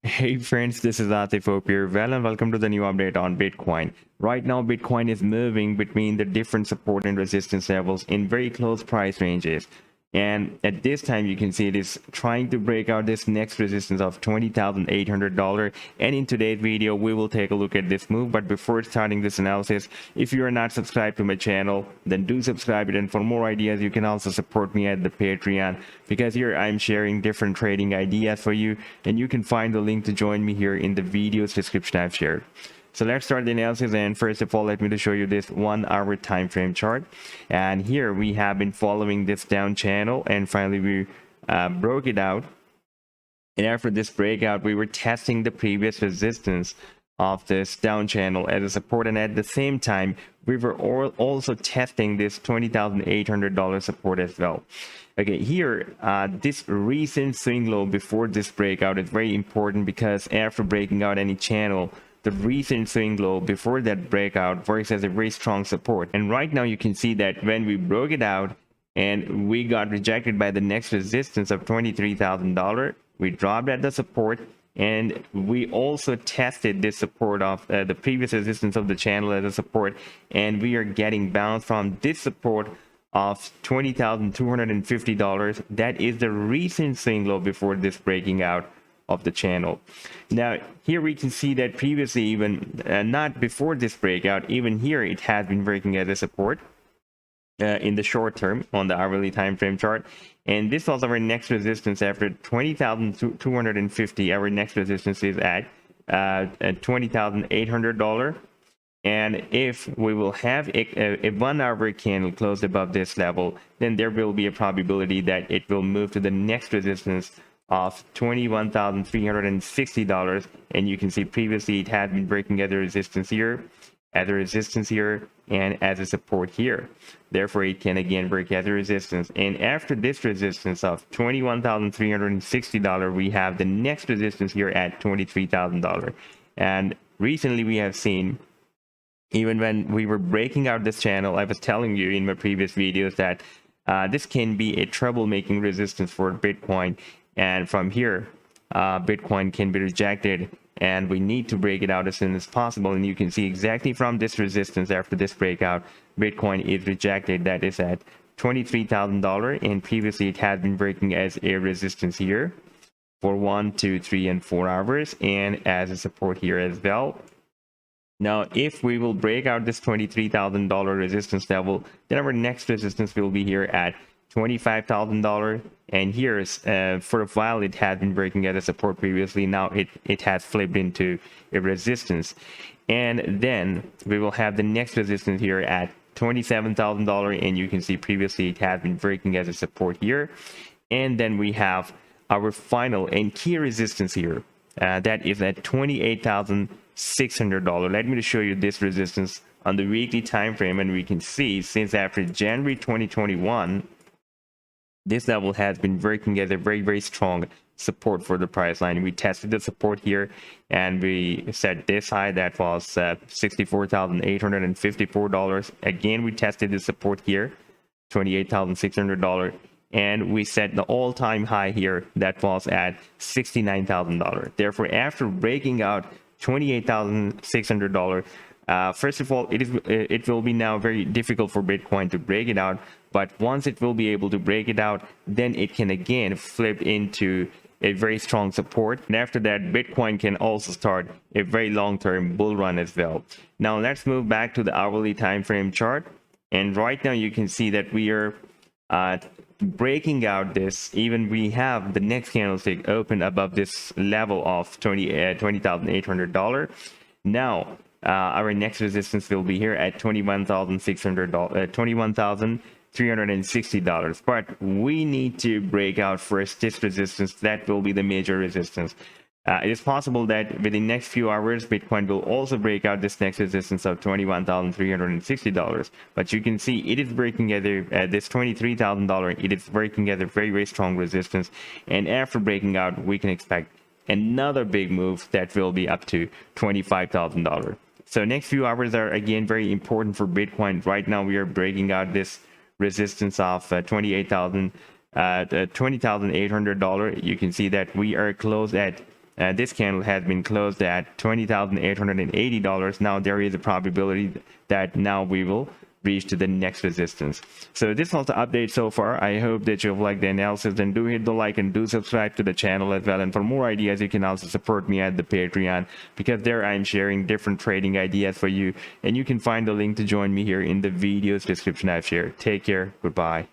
Hey friends, this is Atif Hope here. Well, and welcome to the new update on Bitcoin. Right now, Bitcoin is moving between the different support and resistance levels in very close price ranges. And at this time, you can see it is trying to break out this next resistance of $20,800. And in today's video, we will take a look at this move. But before starting this analysis, if you are not subscribed to my channel, then do subscribe it. And for more ideas, you can also support me at the Patreon, because here I'm sharing different trading ideas for you. And you can find the link to join me here in the video's description I've shared. So let's start the analysis, and first of all, let me to show you this 1 hour time frame chart. And here we have been following this down channel, and finally we broke it out. And after this breakout, we were testing the previous resistance of this down channel as a support, and at the same time we were also testing this $20,800 support as well. Okay, here this recent swing low before this breakout is very important, because after breaking out any channel, the recent swing low before that breakout works as a very strong support. And right now you can see that when we broke it out and we got rejected by the next resistance of $23,000, we dropped at the support, and we also tested this support of the previous resistance of the channel as a support, and we are getting bounced from this support of $20,250. That is the recent swing low before this breaking out of the channel. Now here we can see that previously, even not before this breakout, even here it has been breaking as a support in the short term on the hourly time frame chart, and this was our next resistance after 20,250. Our next resistance is at $20,800. And if we will have a 1 hour candle close above this level, then there will be a probability that it will move to the next resistance of $21,360. And you can see previously it had been breaking as a resistance here, as a resistance here, and as a support here. Therefore it can again break as a resistance, and after this resistance of $21,360, we have the next resistance here at $23,000. And recently we have seen, even when we were breaking out this channel, I was telling you in my previous videos that this can be a troublemaking resistance for Bitcoin, and from here Bitcoin can be rejected, and we need to break it out as soon as possible. And you can see exactly from this resistance, after this breakout, Bitcoin is rejected. That is at $23,000, and previously it has been breaking as a resistance here for 1, 2, 3, and 4 hours, and as a support here as well. Now if we will break out this $23,000 resistance level, then our next resistance will be here at $25,000. And here's for a while it had been breaking as a support previously. Now it has flipped into a resistance, and then we will have the next resistance here at $27,000, and you can see previously it had been breaking as a support here. And then we have our final and key resistance here, that is at $28,600. Let me show you this resistance on the weekly time frame, and we can see since after January 2021, this level has been working as a very strong support for the price line. We tested the support here, and we set this high that was $64,854. Again, we tested the support here, $28,600, and we set the all-time high here that was at $69,000. Therefore, after breaking out $28,600, first of all, it will be now very difficult for Bitcoin to break it out. But once it will be able to break it out, then it can again flip into a very strong support. And after that, Bitcoin can also start a very long-term bull run as well. Now let's move back to the hourly time frame chart. And right now you can see that we are breaking out this. Even we have the next candlestick open above this level of $20,800. Now our next resistance will be here at $21,360. But we need to break out first this resistance. That will be the major resistance. It is possible that within the next few hours, Bitcoin will also break out this next resistance of $21,360. But you can see it is breaking at this $23,000. It is breaking at a very strong resistance. And after breaking out, we can expect another big move that will be up to $25,000. So next few hours are again very important for Bitcoin. Right now we are breaking out this resistance of $20,800. You can see that we are close at this candle has been closed at $20,880. Now there is a probability that now we will reach to the next resistance. So this was the update so far. I hope that you've liked the analysis, and do hit the like and do subscribe to the channel as well. And for more ideas, you can also support me at the Patreon, because there I'm sharing different trading ideas for you, and you can find the link to join me here in the video's description I've shared. Take care. Goodbye.